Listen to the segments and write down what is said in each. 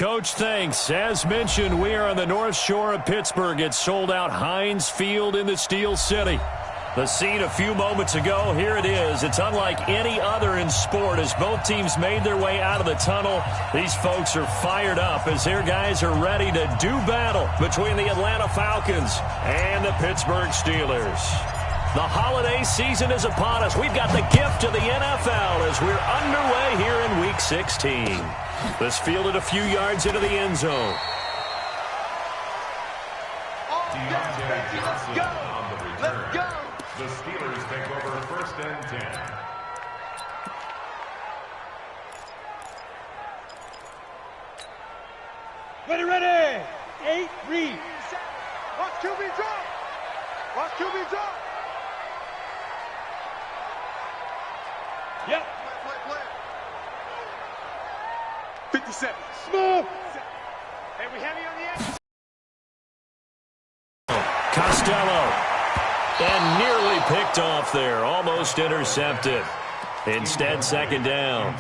Coach, thanks. As mentioned, we are on the North Shore of Pittsburgh. It's sold out Heinz Field in the Steel City. The scene a few moments ago, here it is. It's unlike any other in sport as both teams made their way out of the tunnel. These folks are fired up as their guys are ready to do battle between the Atlanta Falcons and the Pittsburgh Steelers. The holiday season is upon us. We've got the gift of the NFL as we're underway here in Week 16. This fielded a few yards into the end zone. Let's go. Let's go. The Steelers take over first and 10. Ready. 8, read. Watch QB drop. Watch QB drop. Yep. Play. 57. Smooth. Hey, we heavy on the edge. Costello. And nearly picked off there. Almost intercepted. Instead, second down.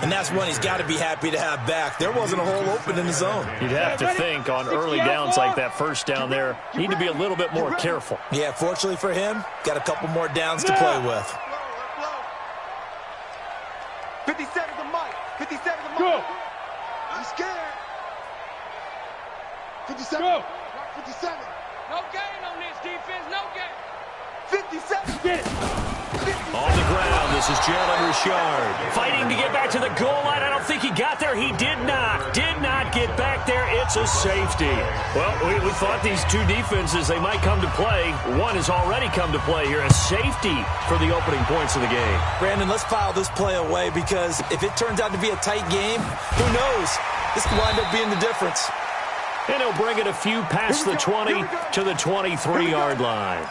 And that's one he's got to be happy to have back. There wasn't a hole open in the zone. You'd have to think on early downs like that first down there, need to be a little bit more careful. Yeah, fortunately for him, got a couple more downs to play with. 57 the mic. 57 the mic. Go. I'm scared. 57. Go. 57. No gain on this defense. No gain. 57. Get it. On the ground, this is Jalen Richard. Fighting to get back to the goal line. I don't think he got there. He did not. Did not get back there. It's a safety. Well, we thought these two defenses, they might come to play. One has already come to play here. A safety for the opening points of the game. Brandon, let's file this play away because if it turns out to be a tight game, who knows? This could wind up being the difference. And he'll bring it a few past the 20 to the 23-yard line.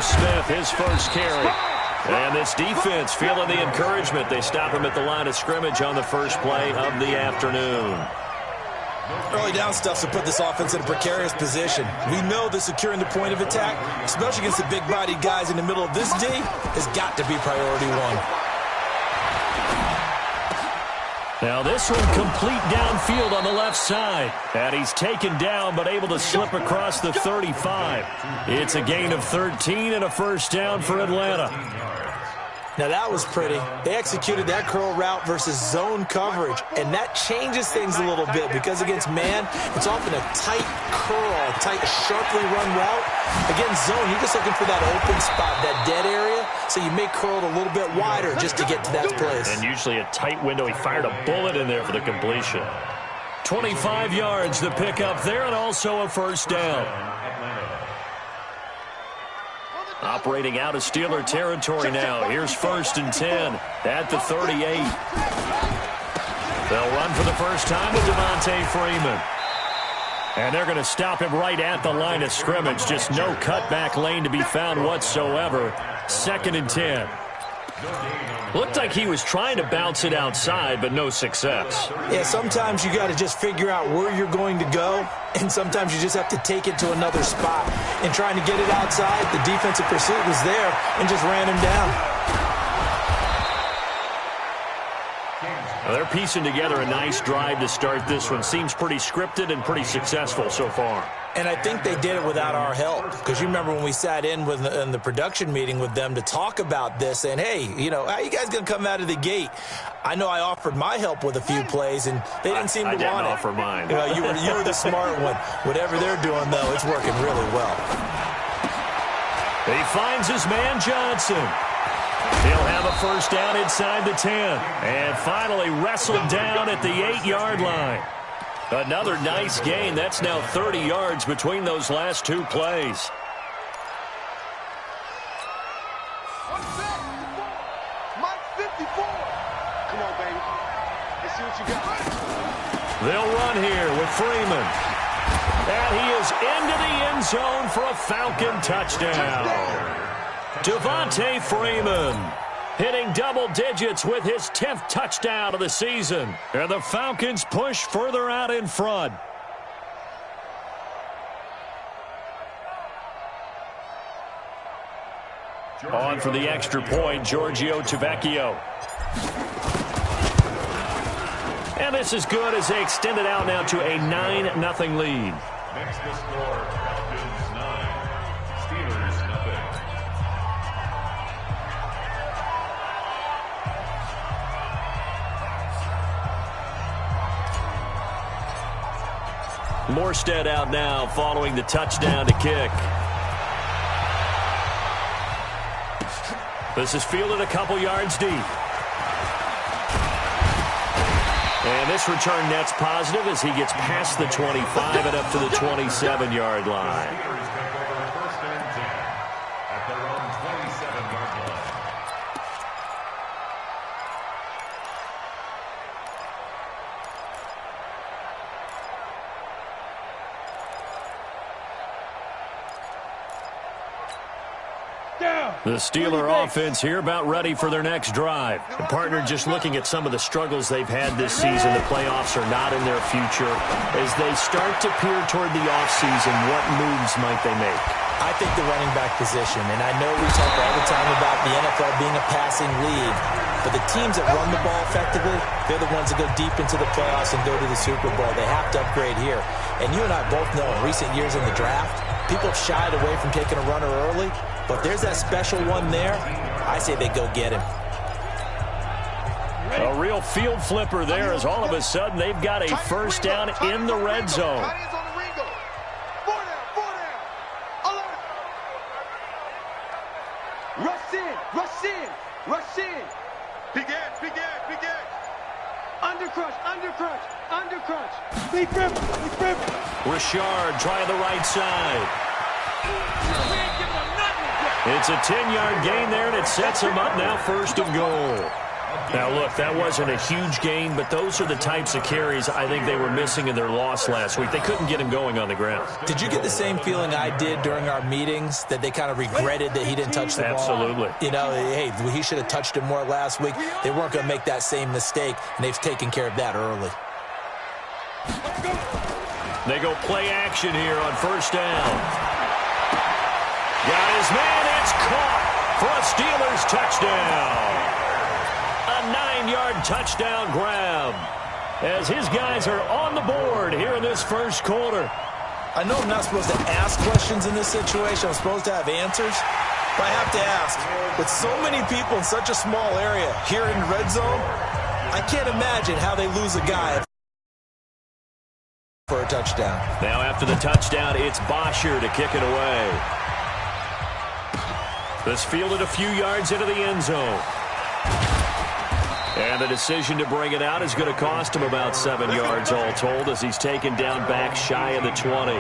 Smith, his first carry. And this defense feeling the encouragement. They stop him at the line of scrimmage on the first play of the afternoon. Early down stuff to put this offense in a precarious position. We know that securing the point of attack, especially against the big-bodied guys in the middle of this D, has got to be priority one. Now this one complete downfield on the left side. And he's taken down but able to slip across the 35. It's a gain of 13 and a first down for Atlanta. Now that was pretty. They executed that curl route versus zone coverage, and that changes things a little bit because against man, it's often a tight curl, tight, sharply run route. Against zone, you're just looking for that open spot, that dead area, so you may curl it a little bit wider just to get to that place. And usually a tight window. He fired a bullet in there for the completion. 25 yards to pick up there and also a first down. Operating out of Steeler territory now. Here's first and 10 at the 38. They'll run for the first time with Devontae Freeman. And they're going to stop him right at the line of scrimmage. Just no cutback lane to be found whatsoever. Second and 10. Looked like he was trying to bounce it outside, but no success. Yeah, sometimes you got to just figure out where you're going to go, and sometimes you just have to take it to another spot. And trying to get it outside, the defensive pursuit was there and just ran him down. Well, they're piecing together a nice drive to start this one. Seems pretty scripted and pretty successful so far. And I think they did it without our help. Because you remember when we sat in the production meeting with them to talk about this, and hey, you know, how you guys going to come out of the gate? I know I offered my help with a few plays, and they didn't seem to want it. I didn't offer mine. You know, you were the smart one. Whatever they're doing, though, it's working really well. He finds his man Johnson. He'll have a first down inside the 10. And finally wrestled down at the 8-yard line. Another nice gain. That's now 30 yards between those last two plays. Mike 54. Come on, baby. Let's see what you got. They'll run here with Freeman. And he is into the end zone for a Falcon touchdown. Devontae Freeman. hitting double digits with his 10th touchdown of the season. And the Falcons push further out in front. On for the extra point, Giorgio Tavecchio. And this is good as they extend it out now to a 9-0 lead. Next to score, Falcons 9, Steelers 0. Morstead out now following the touchdown to kick. This is fielded a couple yards deep. And this return net's positive as he gets past the 25 and up to the 27-yard line. Steelers take over first and 10 at their own 27-yard line. The Steeler offense here about ready for their next drive. The partner just looking at some of the struggles they've had this season. The playoffs are not in their future. As they start to peer toward the offseason, what moves might they make? I think the running back position, and I know we talk all the time about the NFL being a passing league, but the teams that run the ball effectively, they're the ones that go deep into the playoffs and go to the Super Bowl. They have to upgrade here. And you and I both know in recent years in the draft, people have shied away from taking a runner early, but if there's that special one there, I say they go get him. A real field flipper there as all of a sudden they've got a first down in the red zone. Rush in. Big edge. Undercrunch. Big rip. Richard trying the right side. It's a 10-yard gain there, and it sets him up now first and goal. Now, look, that wasn't a huge gain, but those are the types of carries I think they were missing in their loss last week. They couldn't get him going on the ground. Did you get the same feeling I did during our meetings, that they kind of regretted that he didn't touch the ball? Absolutely. You know, hey, he should have touched it more last week. They weren't going to make that same mistake, and they've taken care of that early. They go play action here on first down. Got his man. It's caught for a Steelers touchdown. A 9-yard touchdown grab as his guys are on the board here in this first quarter. I know I'm not supposed to ask questions in this situation. I'm supposed to have answers. But I have to ask, with so many people in such a small area here in the red zone, I can't imagine how they lose a guy for a touchdown. Now after the touchdown, it's Bosher to kick it away. This fielded a few yards into the end zone. And the decision to bring it out is going to cost him about 7 yards all told as he's taken down back shy of the 20.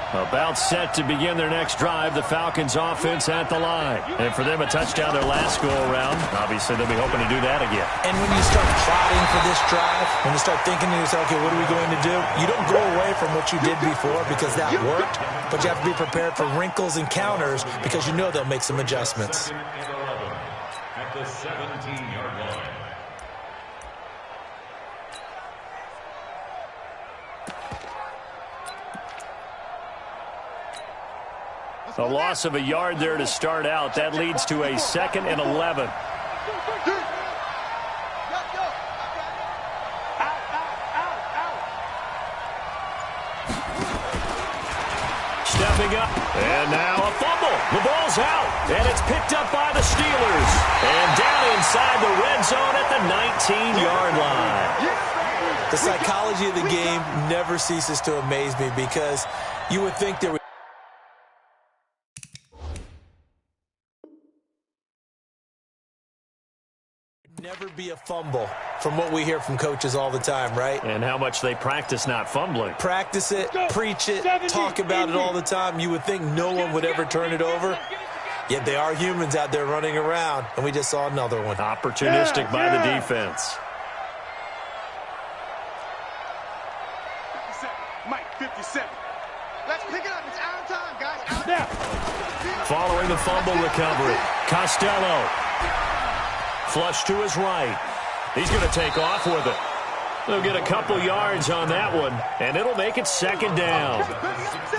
About set to begin their next drive, the Falcons offense at the line. And for them, a touchdown their last go-around. Obviously, they'll be hoping to do that again. And when you start plotting for this drive, when you start thinking to yourself, okay, what are we going to do? You don't go away from what you did before because that worked, but you have to be prepared for wrinkles and counters because you know they'll make some adjustments. At the 17-yard line. A loss of a yard there to start out. That leads to a 2nd and 11. Stepping up. And now a fumble. The ball's out. And it's picked up by the Steelers. And down inside the red zone at the 19-yard line. The psychology of the game never ceases to amaze me because you would think there would never be a fumble from what we hear from coaches all the time, right? And how much they practice not fumbling. Practice it, preach it, talk about it all the time. You would think no one would ever turn it over. Yet they are humans out there running around, and we just saw another one. Opportunistic by the defense. Mike, 57. Let's pick it up. It's out of time, guys. Out of time. Following the fumble recovery, Costello. Flush to his right. He's going to take off with it. They'll get a couple yards on that one, and it'll make it second down.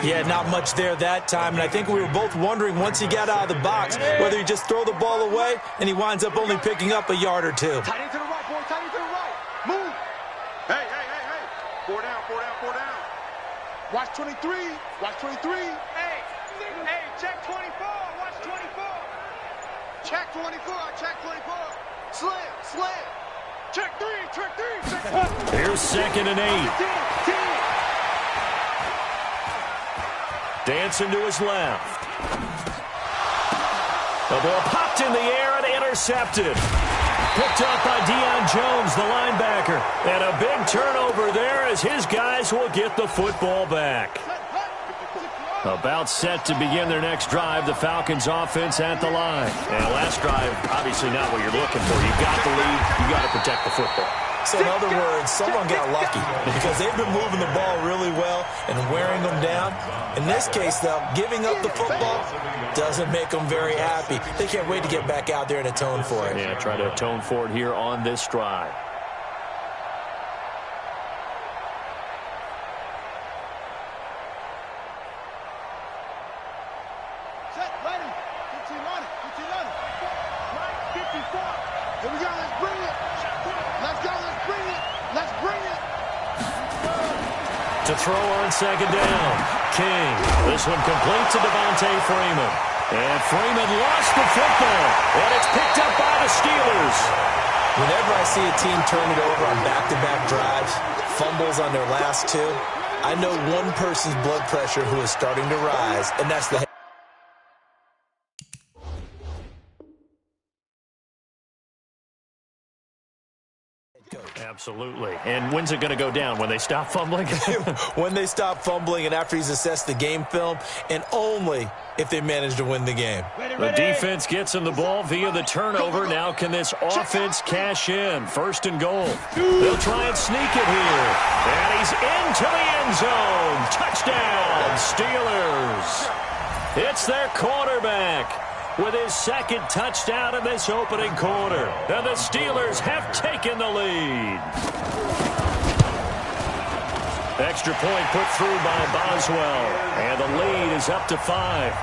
Yeah, not much there that time, and I think we were both wondering once he got out of the box whether he just throw the ball away and he winds up only picking up a yard or two. Tight end to the right, boy. Tight end to the right. Move. Hey. 4 down. Watch 23. Watch 23. Hey, check 24. Watch 24. Check 24. Check 24. Slam. Check 3. Here's second and 8. 10. Dancing to his left. The ball popped in the air and intercepted. Picked up by Deion Jones, the linebacker. And a big turnover there as his guys will get the football back. About set to begin their next drive, the Falcons offense at the line. And last drive, obviously not what you're looking for. You got the lead, you got to protect the football. So in other words, someone got lucky because they've been moving the ball really well and wearing them down. In this case, though, giving up the football doesn't make them very happy. They can't wait to get back out there and atone for it. Yeah, try to atone for it here on this drive. Set, ready. 15 on it. Right, 54. Here we go. Let's bring it. Let's go. Let's bring it. To throw on second down, King. This one complete to Devontae Freeman. And Freeman lost the football, and it's picked up by the Steelers. Whenever I see a team turn it over on back-to-back drives, fumbles on their last two, I know one person's blood pressure who is starting to rise, and that's the Absolutely. And when's it going to go down? When they stop fumbling? When they stop fumbling and after he's assessed the game film, and only if they manage to win the game. The defense gets him the ball via the turnover. Now can this offense cash in? First and goal. They'll try and sneak it here. And he's into the end zone. Touchdown, Steelers. It's their quarterback with his second touchdown in this opening quarter. And the Steelers have taken the lead. Extra point put through by Boswell. And the lead is up to 5.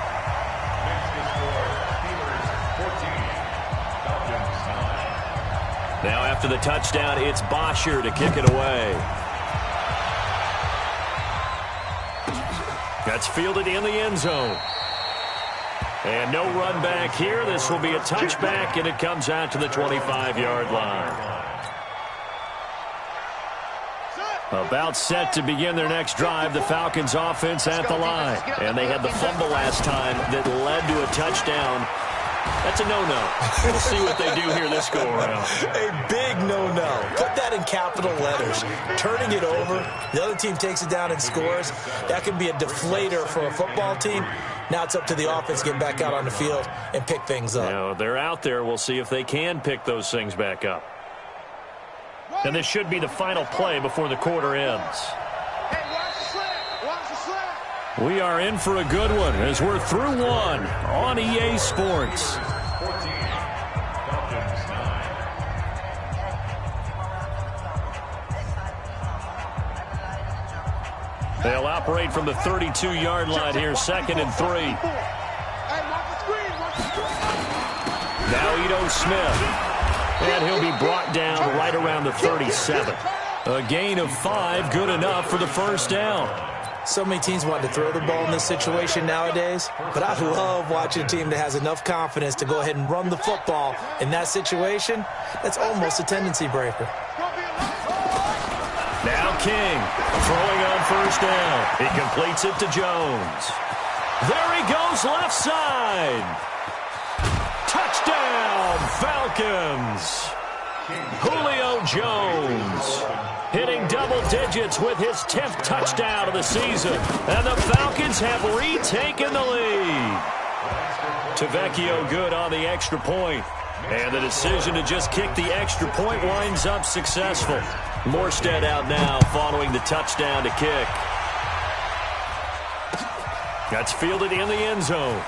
Now after the touchdown, it's Bosher to kick it away. That's fielded in the end zone. And no run back here. This will be a touchback, and it comes out to the 25-yard line. About set to begin their next drive, the Falcons offense at the line. And they had the fumble last time that led to a touchdown. That's a no-no. We'll see what they do here this go-around. A big no-no. Put that in capital letters. Turning it over, the other team takes it down and scores. That can be a deflator for a football team. Now it's up to the offense to get back out on the field and pick things up. Now, they're out there. We'll see if they can pick those things back up. And this should be the final play before the quarter ends. Hey, watch the slant. Watch the slant. We are in for a good one as we're through one on EA Sports. 14, Falcons 9. They'll operate from the 32-yard line here, second and 3. Hey, watch the screen. Watch the screen. Now Ito Smith. And he'll be brought down right around the 37. A gain of 5, good enough for the first down. So many teams want to throw the ball in this situation nowadays, but I love watching a team that has enough confidence to go ahead and run the football in that situation. That's almost a tendency breaker. Now King throwing on first down. He completes it to Jones. There he goes left side. Touchdown, Falcons. Julio Jones hitting double digits with his 10th touchdown of the season. And the Falcons have retaken the lead. Tavecchio good on the extra point. And the decision to just kick the extra point winds up successful. Morstead out now following the touchdown to kick. That's fielded in the end zone.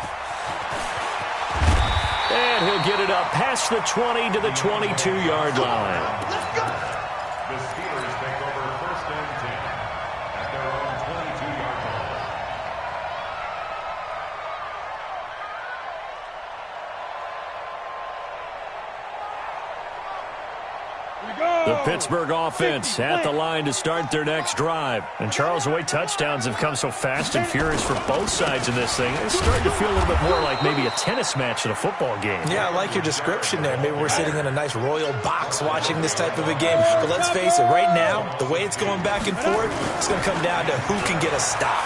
And he'll get it up past the 20 to the 22-yard line. Let's go. The Steelers take over first and 10 at their own 22-yard line. The Pittsburgh offense at the line to start their next drive. And, Charles, the way touchdowns have come so fast and furious for both sides in this thing, it's starting to feel a little bit more like maybe a tennis match at a football game. Yeah, I like your description there. Maybe we're sitting in a nice royal box watching this type of a game. But let's face it, right now, the way it's going back and forth, it's going to come down to who can get a stop.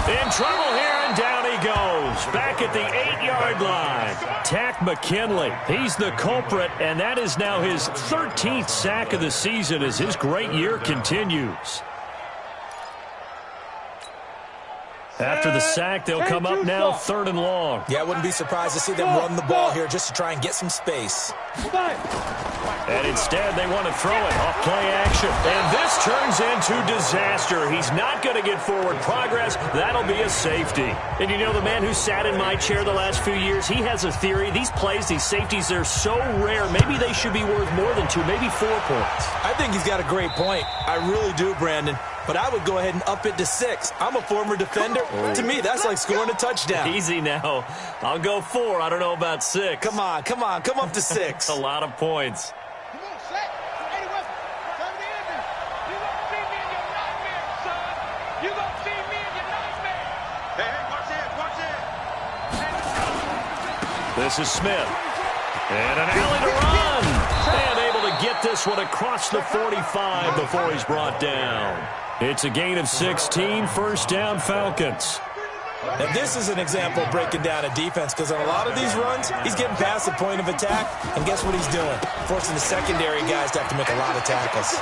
In trouble here, and down he goes. Back at the 8-yard line. Tack McKinley. He's the culprit, and that is now his 13th sack of the season as his great year continues. After the sack, they'll come up now 3rd and long. Yeah, I wouldn't be surprised to see them run the ball here just to try and get some space. And instead, they want to throw it off play action. And this turns into disaster. He's not going to get forward progress. That'll be a safety. And you know, the man who sat in my chair the last few years, he has a theory. These plays, these safeties, they're so rare. Maybe they should be worth more than 2, maybe 4 points. I think he's got a great point. I really do, Brandon. But I would go ahead and up it to 6. I'm a former defender. To me, that's like scoring a touchdown. Easy now. I'll go 4. I don't know about 6. Come on. Come up to 6. A lot of points. Come on, Shaq. Hey, Weapon. Come to the end. You gonna see me in your nightmare, son. You gonna see me in your nightmare. Hey, watch it, watch it. This is Smith. And an alley to run. And able to get this one across the 45 before he's brought down. It's a gain of 16, first down Falcons. Now, this is an example of breaking down a defense because on a lot of these runs, he's getting past the point of attack, and guess what he's doing? Forcing the secondary guys to have to make a lot of tackles.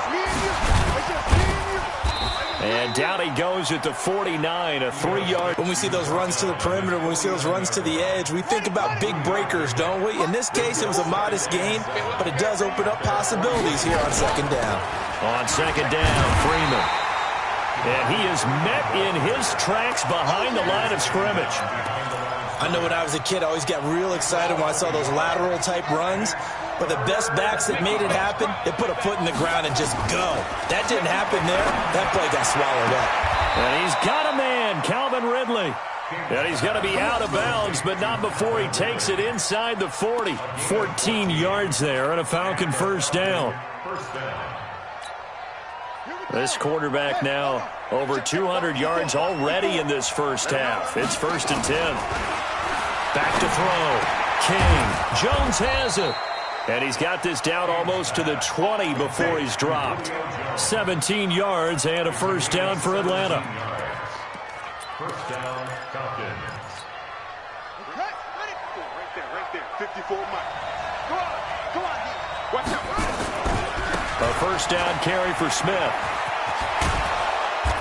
And down he goes at the 49, a 3-yard. When we see those runs to the perimeter, when we see those runs to the edge, we think about big breakers, don't we? In this case, it was a modest gain, but it does open up possibilities here on 2nd down. On 2nd down, Freeman. And he is met in his tracks behind the line of scrimmage. I know when I was a kid, I always got real excited when I saw those lateral-type runs. But the best backs that made it happen, they put a foot in the ground and just go. That didn't happen there. That play got swallowed up. And he's got a man, Calvin Ridley. And he's going to be out of bounds, but not before he takes it inside the 40. 14 yards there and a Falcon first down. This quarterback now over 200 yards already in this first half. It's 1st and 10. Back to throw. King. Jones has it. And he's got this down almost to the 20 before he's dropped. 17 yards and a first down for Atlanta. First down, Falcons. Right there. 54 Mike. Go on. Watch out. A first down carry for Smith.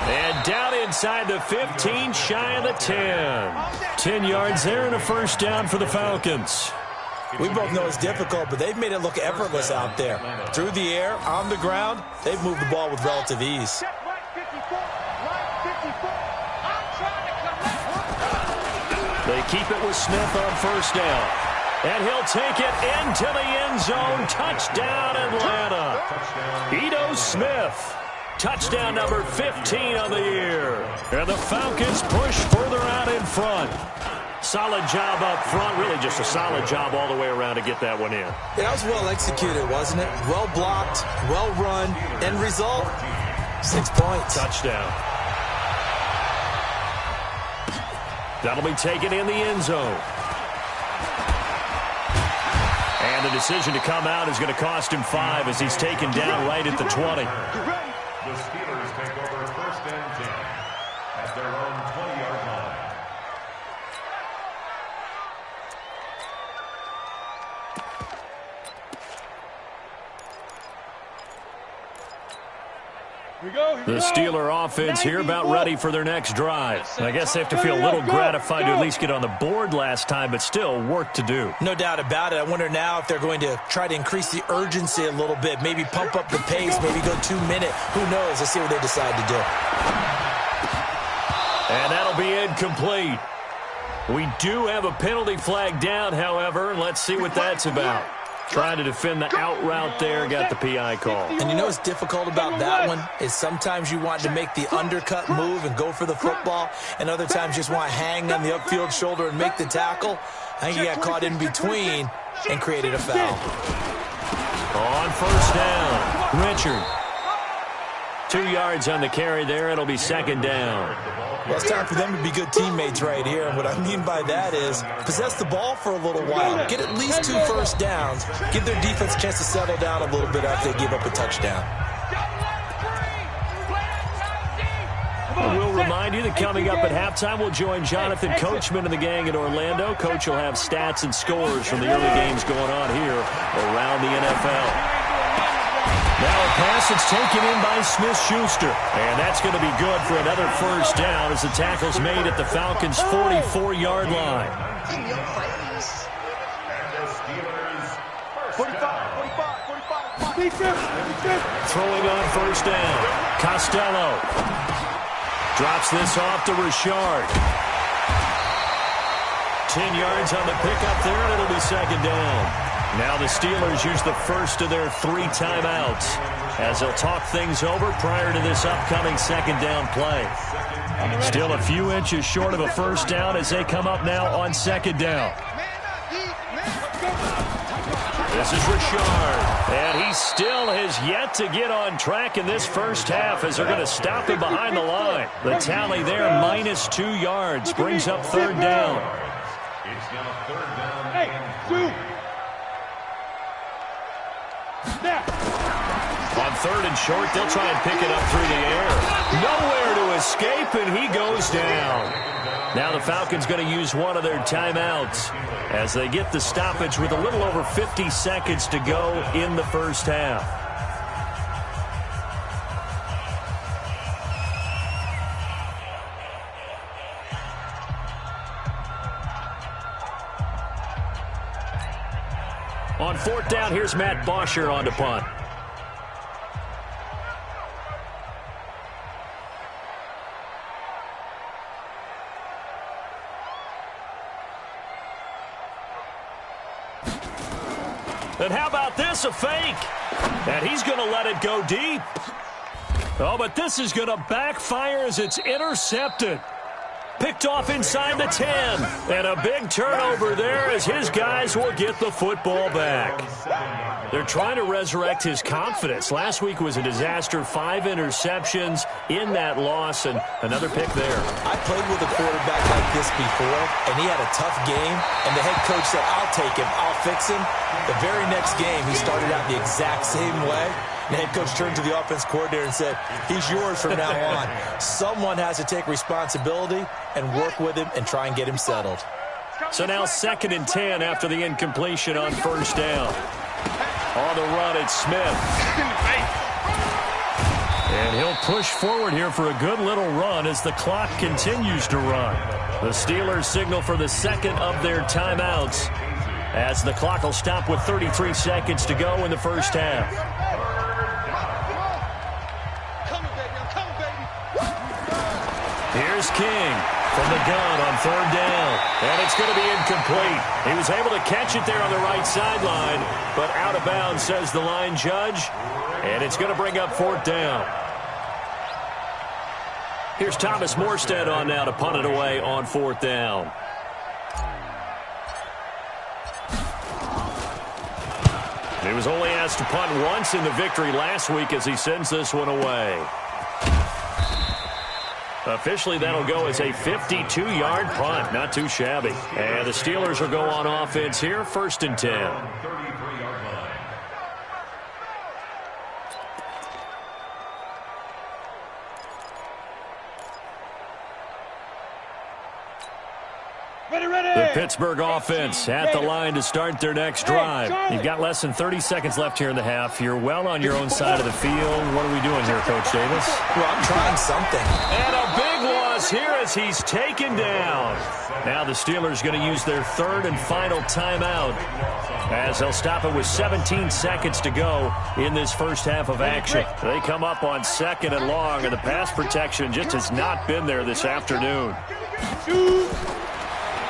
And down inside the 15, shy of the 10. 10 yards there and a first down for the Falcons. We both know it's difficult, but they've made it look effortless out there. Through the air, on the ground, they've moved the ball with relative ease. They keep it with Smith on first down. And he'll take it into the end zone. Touchdown, Atlanta. Ito Smith. Touchdown number 15 on the year. And the Falcons push further out in front. Solid job up front. Really just a solid job all the way around to get that one in. That was well executed, wasn't it? Well blocked, well run. End result, 6 points. Touchdown. That'll be taken in the end zone. And the decision to come out is going to cost him 5 as he's taken down right at the 20. The Steelers take over first and 10 at their own 20-yard line. The Steeler offense here about ready for their next drive. I guess they have to feel a little gratified to at least get on the board last time, but still work to do. No doubt about it. I wonder now if they're going to try to increase the urgency a little bit, maybe pump up the pace, maybe go 2-minute. Who knows? Let's see what they decide to do. And that'll be incomplete. We do have a penalty flag down, however, and let's see what that's about. Trying to defend the out route there, got the PI call. And you know what's difficult about that one is sometimes you want to make the undercut move and go for the football, and other times you just want to hang on the upfield shoulder and make the tackle. I think he got caught in between and created a foul. On first down, Richard. 2 yards on the carry there. It'll be second down. Well, it's time for them to be good teammates right here. And what I mean by that is possess the ball for a little while. Get at least 2 first downs. Give their defense a chance to settle down a little bit after they give up a touchdown. We'll remind you that coming up at halftime, we'll join Jonathan Coachman and the gang in Orlando. Coach will have stats and scores from the early games going on here around the NFL. Now a pass that's taken in by Smith-Schuster. And that's going to be good for another first down as the tackle's made at the Falcons' 44-yard line. 45. Throwing on first down. Costello. Drops this off to Richard. 10 yards on the pickup there, and it'll be second down. Now the Steelers use the first of their 3 timeouts as they'll talk things over prior to this upcoming second down play. Still a few inches short of a first down as they come up now on second down. This is Richard, and he still has yet to get on track in this first half as they're going to stop him behind the line. The tally there, minus 2 yards, brings up third down. It's now third down and 3. On third and short, they'll try and pick it up through the air. Nowhere to escape, and he goes down. Now the Falcons going to use one of their timeouts as they get the stoppage with a little over 50 seconds to go in the first half. On fourth down, here's Matt Bosher on to punt. And how about this, a fake? And he's going to let it go deep. Oh, but this is going to backfire as it's intercepted. Picked off inside the 10. And a big turnover there as his guys will get the football back. They're trying to resurrect his confidence. Last week was a disaster. 5 interceptions in that loss, and another pick there. I played with a quarterback like this before, and he had a tough game, and the head coach said, I'll take him, I'll fix him. The very next game, he started out the exact same way. The head coach turned to the offense coordinator and said, he's yours from now on. Someone has to take responsibility and work with him and try and get him settled. So now 2nd and 10 after the incompletion on first down. On the run, it's Smith. And he'll push forward here for a good little run as the clock continues to run. The Steelers signal for the second of their timeouts as the clock will stop with 33 seconds to go in the first half. Here's King from the gun on third down. And it's going to be incomplete. He was able to catch it there on the right sideline, but out of bounds, says the line judge. And it's going to bring up fourth down. Here's Thomas Morstead on now to punt it away on fourth down. He was only asked to punt once in the victory last week as he sends this one away. Officially, that'll go as a 52-yard punt. Not too shabby. And the Steelers will go on offense here, 1st and 10. The Pittsburgh offense at the line to start their next drive. You've got less than 30 seconds left here in the half. You're well on your own side of the field. What are we doing here, Coach Davis? Well, I'm trying something. And a big loss here as he's taken down. Now the Steelers going to use their 3rd and final timeout as they'll stop it with 17 seconds to go in this first half of action. They come up on 2nd and long, and the pass protection just has not been there this afternoon.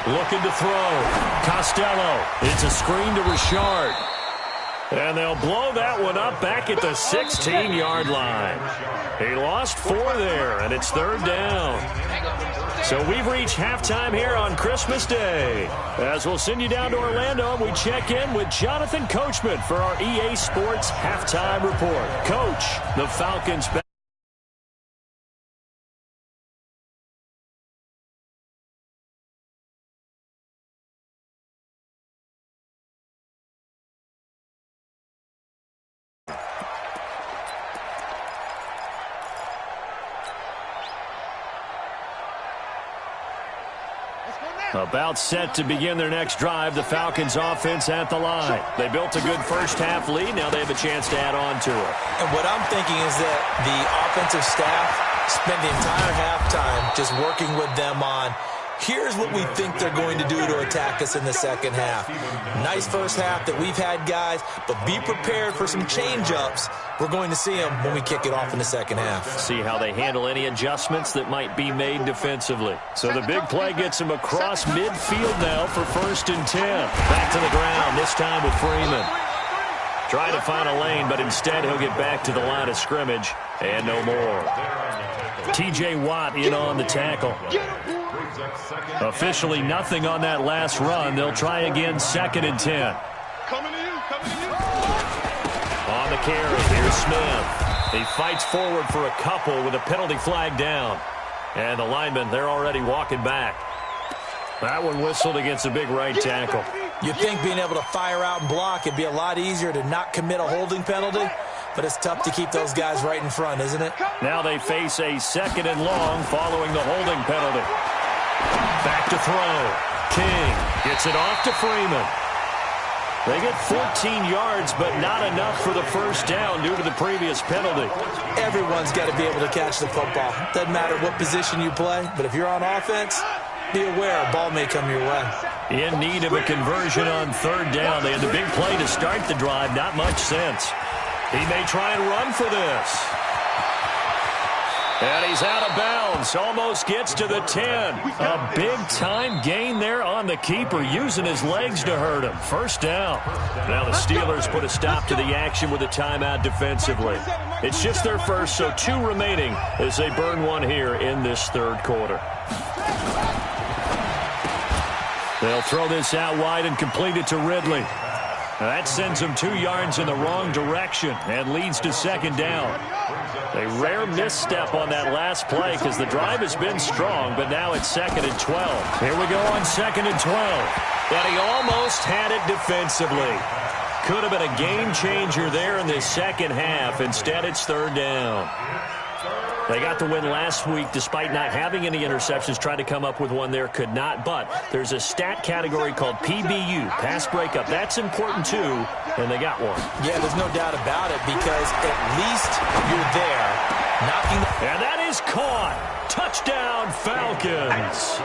Looking to throw. Costello. It's a screen to Richard. And they'll blow that one up back at the 16-yard line. He lost 4 there, and it's 3rd down. So we've reached halftime here on Christmas Day. As we'll send you down to Orlando, and we check in with Jonathan Coachman for our EA Sports Halftime Report. Coach, the Falcons back. About set to begin their next drive, the Falcons offense at the line. They built a good first-half lead. Now they have a chance to add on to it. And what I'm thinking is that the offensive staff spent the entire halftime just working with them on, here's what we think they're going to do to attack us in the second half. Nice first half that we've had, guys, but be prepared for some change-ups. We're going to see them when we kick it off in the second half. See how they handle any adjustments that might be made defensively. So the big play gets him across midfield now for 1st and 10. Back to the ground, this time with Freeman. Trying to find a lane, but instead he'll get back to the line of scrimmage and no more. T.J. Watt in on the tackle. Officially nothing on that last run. They'll try again, 2nd and 10. Coming to you, coming to you. On the carry, here's Smith. He fights forward for a couple with a penalty flag down. And the linemen, they're already walking back. That one whistled against a big right tackle. You'd think being able to fire out and block it'd be a lot easier to not commit a holding penalty, but it's tough to keep those guys right in front, isn't it? Now they face a 2nd and long following the holding penalty. Back to throw. King gets it off to Freeman. They get 14 yards, but not enough for the first down due to the previous penalty. Everyone's got to be able to catch the football. Doesn't matter what position you play, but if you're on offense, be aware a ball may come your way. In need of a conversion on 3rd down. They had the big play to start the drive. Not much sense. He may try and run for this. And he's out of bounds. Almost gets to the 10. A big-time gain there on the keeper, using his legs to hurt him. 1st down. Now the Steelers put a stop to the action with a timeout defensively. It's just their first, so 2 remaining as they burn one here in this 3rd quarter. They'll throw this out wide and complete it to Ridley. That sends them 2 yards in the wrong direction and leads to 2nd down. A rare misstep on that last play because the drive has been strong, but now it's 2nd and 12. Here we go on 2nd and 12. And he almost had it defensively. Could have been a game changer there in this second half. Instead, it's 3rd down. They got the win last week despite not having any interceptions. Tried to come up with one there, could not. But there's a stat category called PBU, pass breakup. That's important too, and they got one. Yeah, there's no doubt about it because at least you're there knocking. And that is caught. Touchdown, Falcons.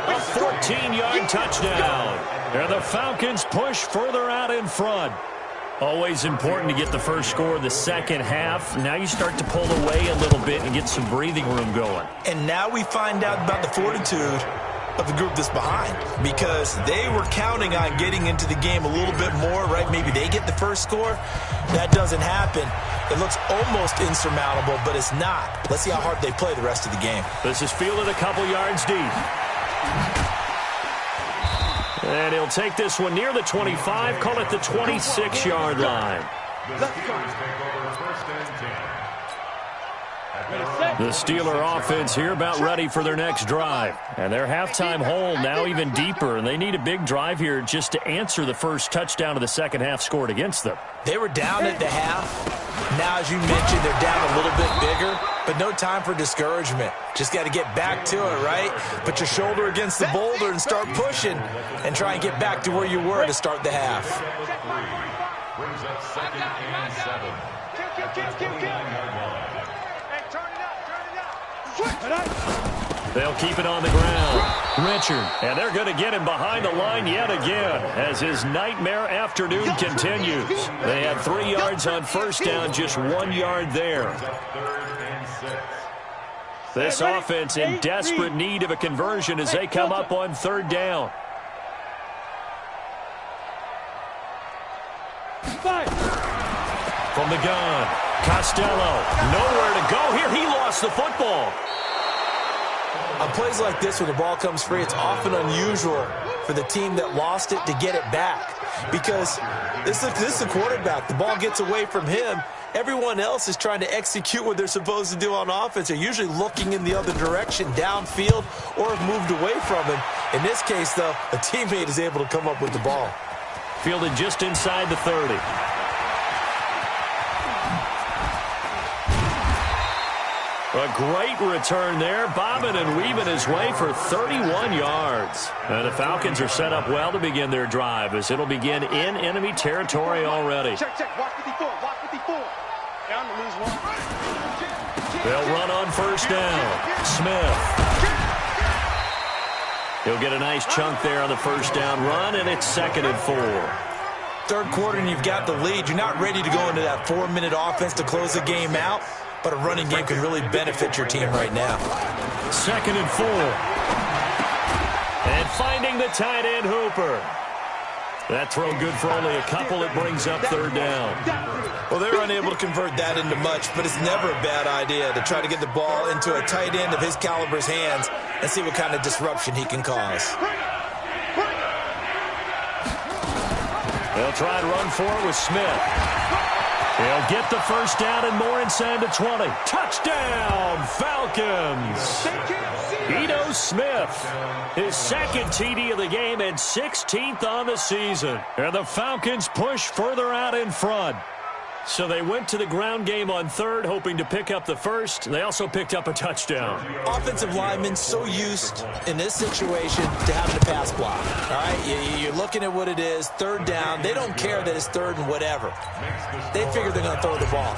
A 14-yard touchdown. And the Falcons push further out in front. Always important to get the first score of the second half. Now you start to pull away a little bit and get some breathing room going. And now we find out about the fortitude of the group that's behind because they were counting on getting into the game a little bit more, right? Maybe they get the first score. That doesn't happen. It looks almost insurmountable, but it's not. Let's see how hard they play the rest of the game. This is fielded a couple yards deep. And he'll take this one near the 25, call it the 26-yard line. The Steeler offense here about ready for their next drive. And their halftime hole now even deeper, and they need a big drive here just to answer the first touchdown of the second half scored against them. They were down at the half. Now, as you mentioned, they're down a little bit bigger, but no time for discouragement. Just got to get back to it, right? Put your shoulder against the boulder and start pushing and try and get back to where you were to start the half. Brings up 2nd and 7. They'll keep it on the ground. Richard, and they're going to get him behind the line yet again as his nightmare afternoon continues. They had 3 yards on first down, just 1 yard there. This offense in desperate need of a conversion as they come up on third down. From the gun, Costello, nowhere to go here. He lost the football. On plays like this, when the ball comes free, it's often unusual for the team that lost it to get it back. Because this is the quarterback. The ball gets away from him. Everyone else is trying to execute what they're supposed to do on offense. They're usually looking in the other direction, downfield, or have moved away from him. In this case, though, a teammate is able to come up with the ball. Fielded just inside the 30. A great return there, bobbing and weaving his way for 31 yards. And the Falcons are set up well to begin their drive as it'll begin in enemy territory already. Check. Watch 54. Watch 54. Down to lose one. They'll run on first down. Smith. He'll get a nice chunk there on the first down run, and it's 2nd and 4. Third quarter and you've got the lead. You're not ready to go into that 4-minute offense to close the game out. But a running game could really benefit your team right now. 2nd and 4. And finding the tight end, Hooper. That throw good for only a couple. It brings up third down. Well, they're unable to convert that into much, but it's never a bad idea to try to get the ball into a tight end of his caliber's hands and see what kind of disruption he can cause. They'll try and run for it with Smith. He'll get the first down and more inside the 20. Touchdown, Falcons! Ito Smith, his 2nd TD of the game and 16th on the season. And the Falcons push further out in front. So they went to the ground game on third, hoping to pick up the first. They also picked up a touchdown. Offensive linemen so used in this situation to having to pass block. All right, you're looking at what it is, third down. They don't care that it's third and whatever. They figure they're going to throw the ball.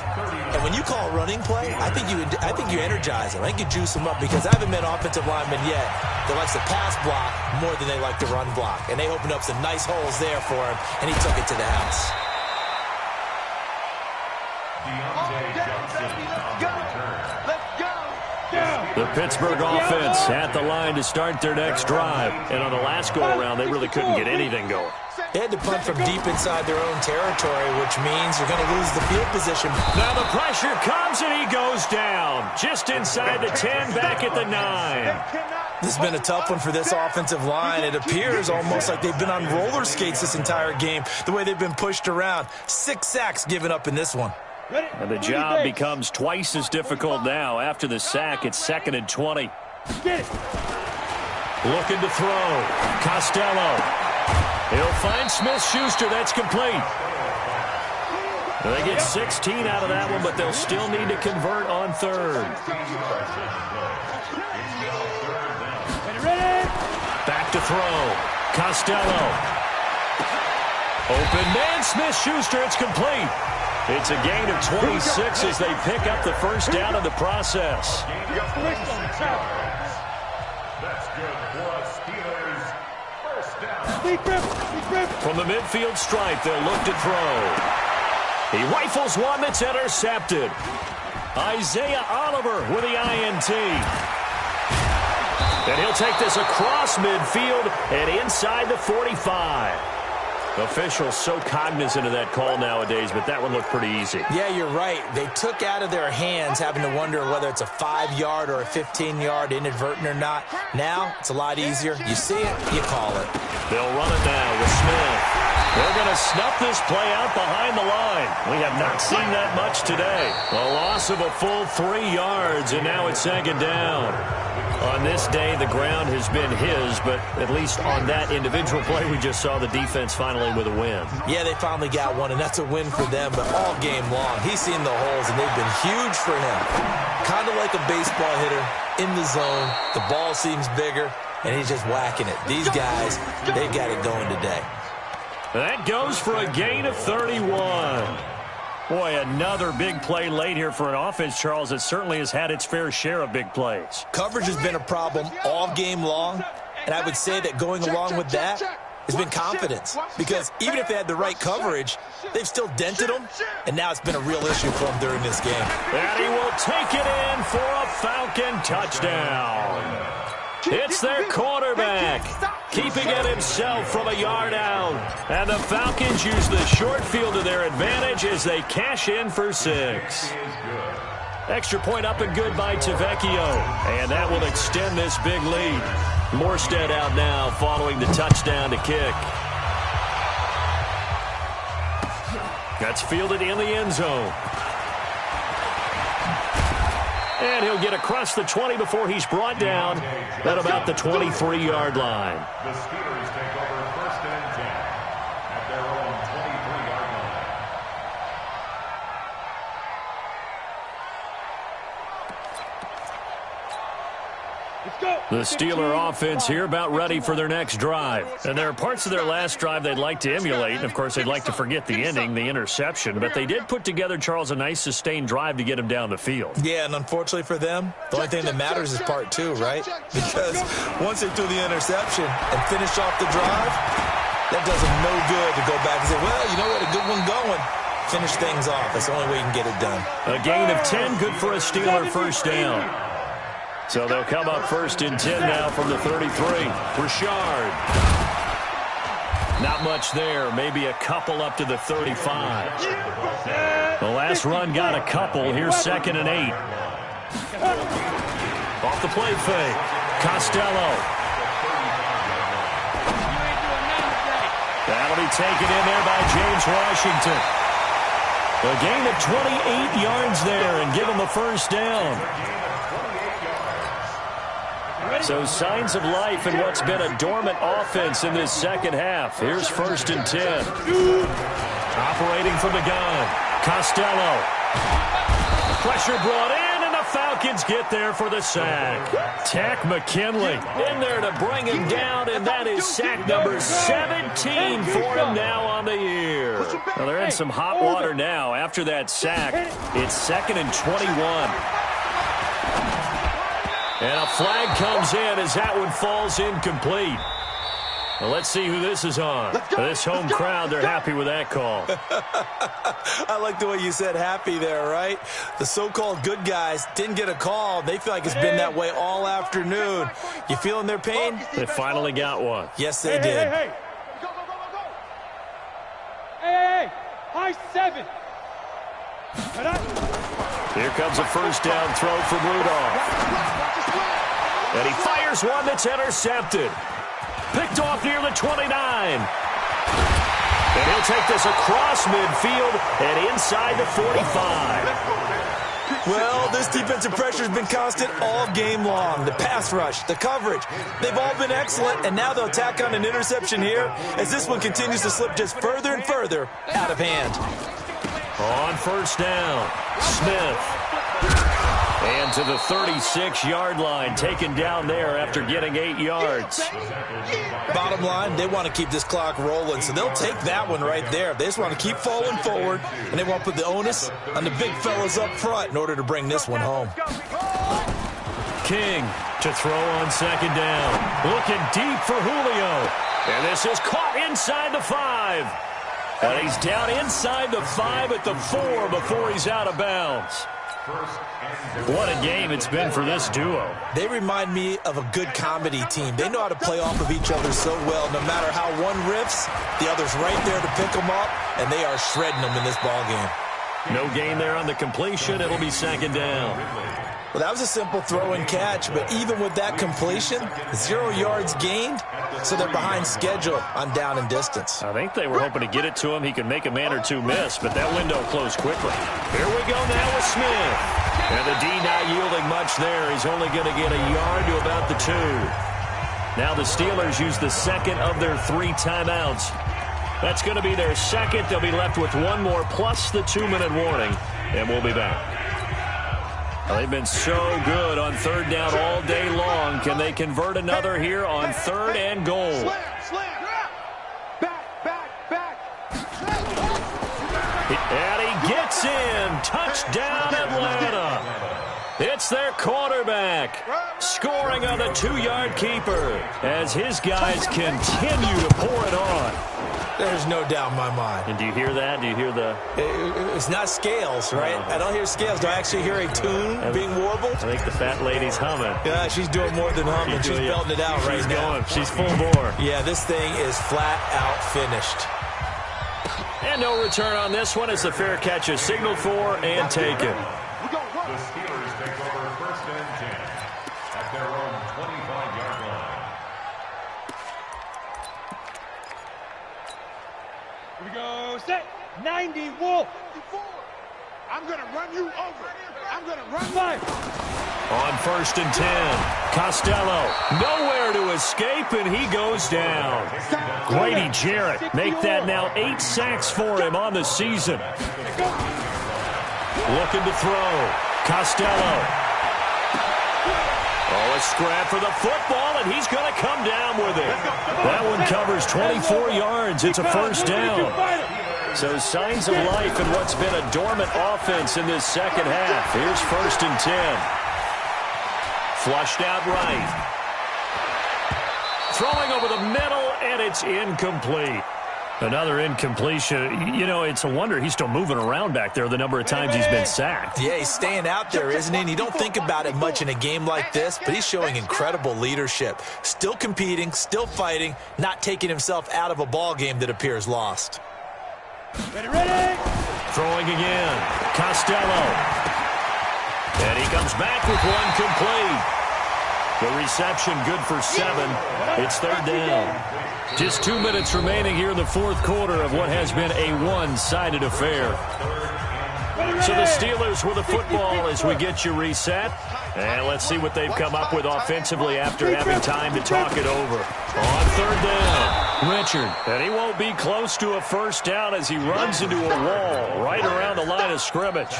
And when you call a running play, I think you energize them. I think you juice them up because I haven't met offensive linemen yet that likes to pass block more than they like to run block. And they opened up some nice holes there for him, and he took it to the house. The Pittsburgh offense at the line to start their next drive. And on the last go-around, they really couldn't get anything going. They had to punt from deep inside their own territory, which means you're going to lose the field position. Now the pressure comes, and he goes down. Just inside the 10, back at the 9. This has been a tough one for this offensive line. It appears almost like they've been on roller skates this entire game, the way they've been pushed around. 6 sacks given up in this one. And the job becomes twice as difficult now. After the sack, it's 2nd and 20. Looking to throw. Costello. He'll find Smith-Schuster. That's complete. They get 16 out of that one, but they'll still need to convert on third. Back to throw. Costello. Open man, Smith-Schuster. It's complete. It's a gain of 26 as they pick up the first down in the process. That's good for us, Steelers. First down. From the midfield stripe, they'll look to throw. He rifles one that's intercepted. Isaiah Oliver with the INT. And he'll take this across midfield and inside the 45. Officials so cognizant of that call nowadays, but that one looked pretty easy. Yeah, you're right. They took out of their hands having to wonder whether it's a 5-yard or a 15-yard inadvertent or not. Now, it's a lot easier. You see it, you call it. They'll run it now with Smith. They're going to snuff this play out behind the line. We have not seen that much today. A loss of a full 3 yards, and now it's 2nd down. On this day, the ground has been his, but at least on that individual play, we just saw the defense finally with a win. Yeah, they finally got one, and that's a win for them, but all game long, he's seen the holes, and they've been huge for him. Kind of like a baseball hitter in the zone. The ball seems bigger, and he's just whacking it. These guys, they've got it going today. That goes for a gain of 31. Boy, another big play late here for an offense, Charles, that certainly has had its fair share of big plays. Coverage has been a problem all game long, and I would say that going along with that, has been confidence. Because even if they had the right coverage, they've still dented them, and now it's been a real issue for them during this game. And he will take it in for a Falcon touchdown. It's their quarterback, keeping it himself from a yard out. And the Falcons use the short field to their advantage as they cash in for 6. Extra point up and good by Tavecchio. And that will extend this big lead. Morstead out now following the touchdown to kick. That's fielded in the end zone. And he'll get across the 20 before he's brought down at about the 23-yard line. The Steelers take over 1st and 10 at their own 23-yard line. The Steeler offense here about ready for their next drive. And there are parts of their last drive they'd like to emulate. And, of course, they'd like to forget the ending, the interception. But they did put together, Charles, a nice sustained drive to get him down the field. Yeah, and unfortunately for them, the only thing that matters is part 2, right? Because once they threw the interception and finished off the drive, that does them no good to go back and say, well, you know what, a good one going. Finish things off. That's the only way you can get it done. A gain of 10, good for a Steeler first down. So they'll come up 1st and 10 now from the 33. Richard. Not much there. Maybe a couple up to the 35. The last run got a couple. Here's 2nd and 8. Off the play fake. Costello. That'll be taken in there by James Washington. A gain of 28 yards there and give him a first down. So signs of life in what's been a dormant offense in this second half. Here's 1st and 10. Operating from the gun. Costello. Pressure brought in, and the Falcons get there for the sack. Tack McKinley in there to bring him down, and that is sack number 17 for him now on the year. Well, they're in some hot water now. After that sack, it's 2nd and 21. And a flag comes in as that one falls incomplete. Well, let's see who this is on. This home crowd, they're happy with that call. I like the way you said happy there, right? The so-called good guys didn't get a call. They feel like it's been that way all afternoon. You feeling their pain? They finally got one. Yes, they did. Hey. Go. Hey. High 7. Here comes a first down throw from Rudolph. And he fires one that's intercepted. Picked off near the 29. And he'll take this across midfield and inside the 45. Well, this defensive pressure has been constant all game long. The pass rush, the coverage, they've all been excellent, and now they'll tack on an interception here as this one continues to slip just further and further out of hand. On first down, Smith. And to the 36-yard line, taken down there after getting 8 yards. Bottom line, they want to keep this clock rolling, so they'll take that one right there. They just want to keep falling forward, and they want to put the onus on the big fellas up front in order to bring this one home. King to throw on 2nd down. Looking deep for Julio. And this is caught inside the 5. And he's down inside the 5 at the 4 before he's out of bounds. What a game it's been for this duo. They remind me of a good comedy team. They know how to play off of each other so well. No matter how one riffs, the other's right there to pick them up, and they are shredding them in this ball game. No gain there on the completion. It'll be 2nd down. Well, that was a simple throw and catch, but even with that completion, 0 yards gained, so they're behind schedule on down and distance. I think they were hoping to get it to him. He could make a man or two miss, but that window closed quickly. Here we go now with Smith. And the D not yielding much there. He's only going to get a yard to about the 2. Now the Steelers use the 2nd of their 3 timeouts. That's going to be their 2nd. They'll be left with 1 more plus the 2-minute warning, and we'll be back. They've been so good on 3rd down all day long. Can they convert another here on 3rd and goal? Back. And he gets in. Touchdown, Atlanta. It's It's their quarterback scoring on the 2-yard keeper as his guys continue to pour it on. There's no doubt in my mind. And do you hear that? Do you hear the... It's not scales, right? I don't hear scales. Do I actually hear a tune being warbled? I think the fat lady's humming. Yeah, she's doing more than humming. She's belting it out right now. She's full bore. Yeah, this thing is flat out finished. And no return on this one as the fair catch is signaled for and taken. The Steelers take over first and 10 at their own 25-yard line. Here we go. Set. 90 Wolf. I'm going to run you over. I'm going to run Five. On first and 10, Costello nowhere to escape, and he goes down. Grady Jarrett make that now 8 sacks for him on the season. Looking to throw. Costello. Oh, a scrap for the football, and he's going to come down with it. That one covers 24 yards. It's a first down. So signs of life in what's been a dormant offense in this second half. Here's first and 10. Flushed out right. Throwing over the middle, and it's incomplete. Another incompletion. You know, it's a wonder he's still moving around back there the number of times he's been sacked. Yeah, he's staying out there, isn't he? And you don't think about it much in a game like this, but he's showing incredible leadership. Still competing, still fighting, not taking himself out of a ball game that appears lost. Ready. Throwing again. Costello. And he comes back with one complete. The reception good for 7. It's third down. Just 2 minutes remaining here in the fourth quarter of what has been a one-sided affair. So the Steelers with the football as we get you reset. And let's see what they've come up with offensively after having time to talk it over. On third down, Richard. And he won't be close to a first down as he runs into a wall right around the line of scrimmage.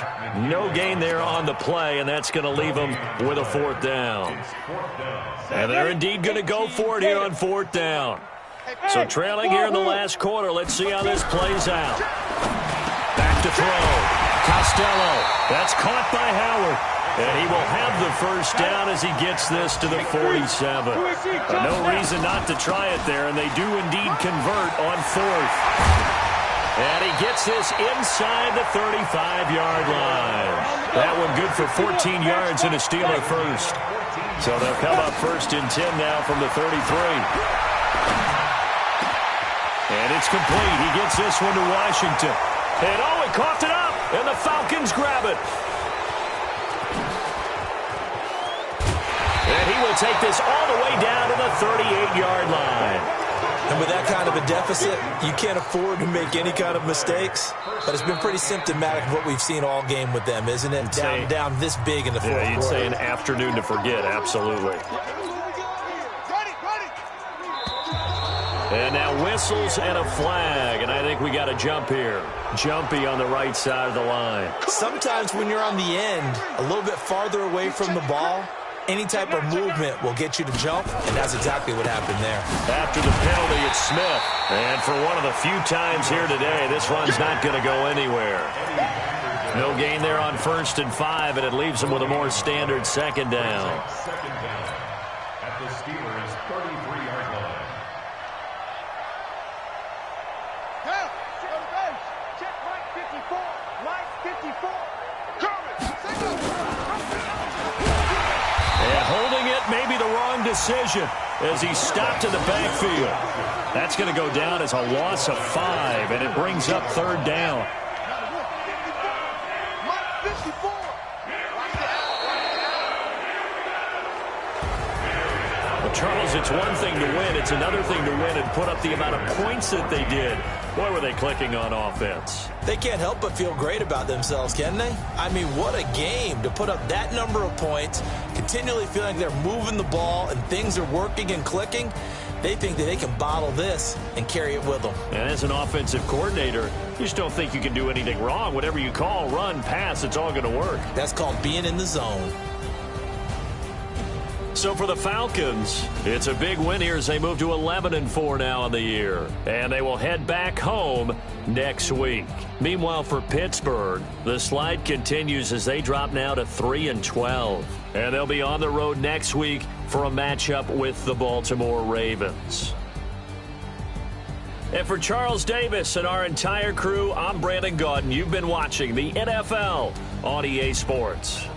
No gain there on the play, and that's going to leave him with a fourth down. And they're indeed going to go for it here on fourth down. So trailing here in the last quarter, let's see how this plays out. Back to throw. Costello. That's caught by Howard. And he will have the first down as he gets this to the 47. No reason not to try it there, and they do indeed convert on fourth. And he gets this inside the 35-yard line. That one good for 14 yards and a Steeler first. So they'll come up first and 10 now from the 33. And it's complete. He gets this one to Washington. And oh, he coughed it up, and the Falcons grab it. And he will take this all the way down to the 38-yard line. And with that kind of a deficit, you can't afford to make any kind of mistakes. But it's been pretty symptomatic of what we've seen all game with them, isn't it? Down this big in the fourth quarter. You'd say an afternoon to forget, absolutely. And now whistles and a flag, and I think we got a jump here. Jumpy on the right side of the line. Sometimes when you're on the end, a little bit farther away from the ball, any type of movement will get you to jump, and that's exactly what happened there. After the penalty, it's Smith. And for one of the few times here today, this run's not going to go anywhere. No gain there on first and 5, and it leaves them with a more standard second down. Second down at the Steelers' 33-yard line. Check Mike 54. Mike 54. And holding it may be the wrong decision as he stopped in the backfield. That's going to go down as a loss of 5, and it brings up third down. Well, Charles, it's one thing to win. It's another thing to win and put up the amount of points that they did. Boy, were they clicking on offense. They can't help but feel great about themselves, can they? I mean, what a game to put up that number of points, continually feeling like they're moving the ball and things are working and clicking. They think that they can bottle this and carry it with them. And as an offensive coordinator, you just don't think you can do anything wrong. Whatever you call, run, pass, it's all going to work. That's called being in the zone. So for the Falcons, it's a big win here as they move to 11-4 now in the year. And they will head back home next week. Meanwhile, for Pittsburgh, the slide continues as they drop now to 3-12. And they'll be on the road next week for a matchup with the Baltimore Ravens. And for Charles Davis and our entire crew, I'm Brandon Gaudin. You've been watching the NFL on EA Sports.